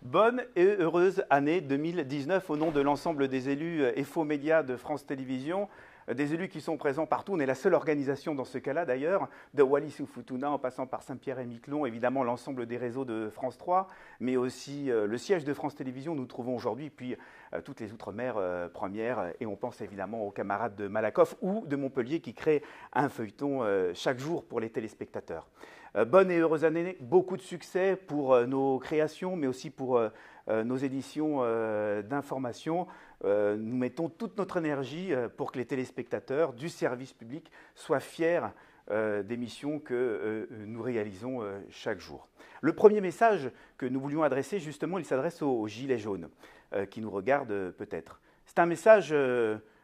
Bonne et heureuse année 2019 au nom de l'ensemble des élus EFO-Média de France Télévisions, des élus qui sont présents partout. On est la seule organisation dans ce cas-là d'ailleurs, de Wallis-et-Futuna en passant par Saint-Pierre-et-Miquelon, évidemment l'ensemble des réseaux de France 3, mais aussi le siège de France Télévisions, nous trouvons aujourd'hui, puis toutes les outre-mer premières, et on pense évidemment aux camarades de Malakoff ou de Montpellier qui créent un feuilleton chaque jour pour les téléspectateurs. Bonne et heureuse année, beaucoup de succès pour nos créations, mais aussi pour nos éditions d'information. Nous mettons toute notre énergie pour que les téléspectateurs du service public soient fiers des missions que nous réalisons chaque jour. Le premier message que nous voulions adresser, justement, il s'adresse aux Gilets jaunes qui nous regardent peut-être. C'est un message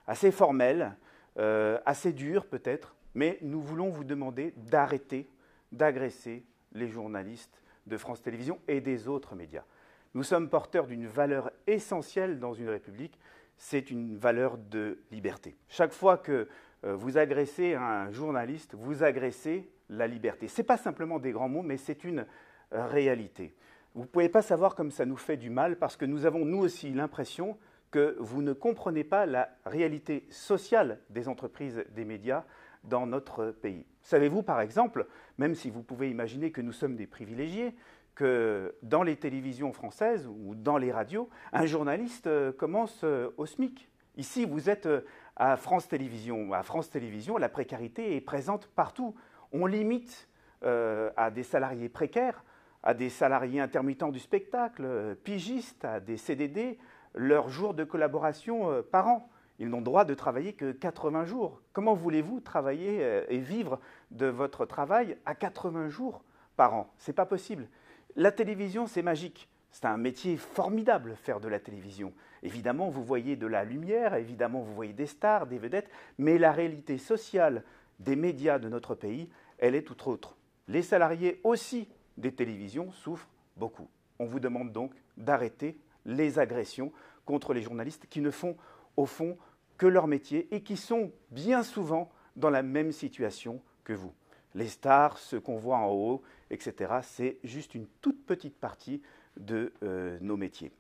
assez formel, assez dur peut-être, mais nous voulons vous demander d'arrêter d'agresser les journalistes de France Télévisions et des autres médias. Nous sommes porteurs d'une valeur essentielle dans une république, c'est une valeur de liberté. Chaque fois que vous agressez un journaliste, vous agressez la liberté. Ce n'est pas simplement des grands mots, mais c'est une réalité. Vous ne pouvez pas savoir comme ça nous fait du mal, parce que nous avons nous aussi l'impression que vous ne comprenez pas la réalité sociale des entreprises des médias dans notre pays. Savez-vous, par exemple, même si vous pouvez imaginer que nous sommes des privilégiés, que dans les télévisions françaises ou dans les radios, un journaliste commence au SMIC. Ici, vous êtes à France Télévisions. À France Télévisions, la précarité est présente partout. On limite à des salariés précaires, à des salariés intermittents du spectacle, pigistes, à des CDD, leurs jours de collaboration par an. Ils n'ont droit de travailler que 80 jours. Comment voulez-vous travailler et vivre de votre travail à 80 jours par an? Ce n'est pas possible. La télévision, c'est magique. C'est un métier formidable, faire de la télévision. Évidemment, vous voyez de la lumière, évidemment, vous voyez des stars, des vedettes, mais la réalité sociale des médias de notre pays, elle est tout autre. Les salariés aussi des télévisions souffrent beaucoup. On vous demande donc d'arrêter les agressions contre les journalistes qui ne font au fond que leur métier et qui sont bien souvent dans la même situation que vous. Les stars, ceux qu'on voit en haut, etc., c'est juste une toute petite partie de nos métiers.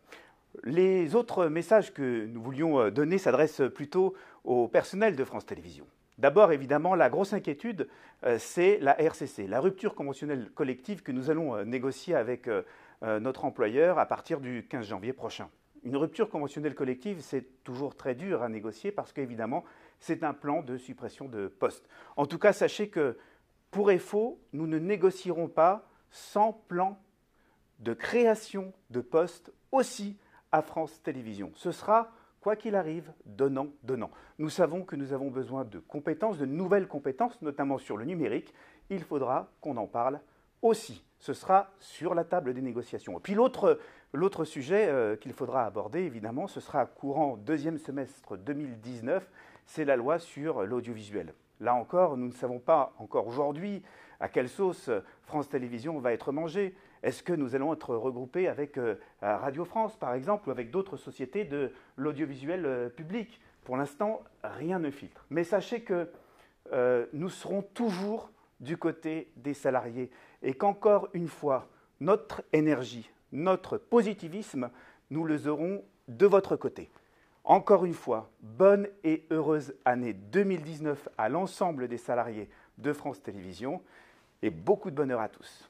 Les autres messages que nous voulions donner s'adressent plutôt au personnel de France Télévisions. D'abord, évidemment, la grosse inquiétude, c'est la RCC, la rupture conventionnelle collective que nous allons négocier avec notre employeur à partir du 15 janvier prochain. Une rupture conventionnelle collective, c'est toujours très dur à négocier parce qu'évidemment, c'est un plan de suppression de postes. En tout cas, sachez que pour EFO, nous ne négocierons pas sans plan de création de postes aussi à France Télévisions. Ce sera, quoi qu'il arrive, donnant. Nous savons que nous avons besoin de compétences, de nouvelles compétences, notamment sur le numérique. Il faudra qu'on en parle aussi. Ce sera sur la table des négociations. Et puis l'autre sujet qu'il faudra aborder, évidemment, ce sera courant deuxième semestre 2019, c'est la loi sur l'audiovisuel. Là encore, nous ne savons pas encore aujourd'hui à quelle sauce France Télévisions va être mangée. Est-ce que nous allons être regroupés avec Radio France, par exemple, ou avec d'autres sociétés de l'audiovisuel public? Pour l'instant, rien ne filtre. Mais sachez que nous serons toujours du côté des salariés et qu'encore une fois, notre énergie, notre positivisme, nous les aurons de votre côté. Encore une fois, bonne et heureuse année 2019 à l'ensemble des salariés de France Télévisions et beaucoup de bonheur à tous.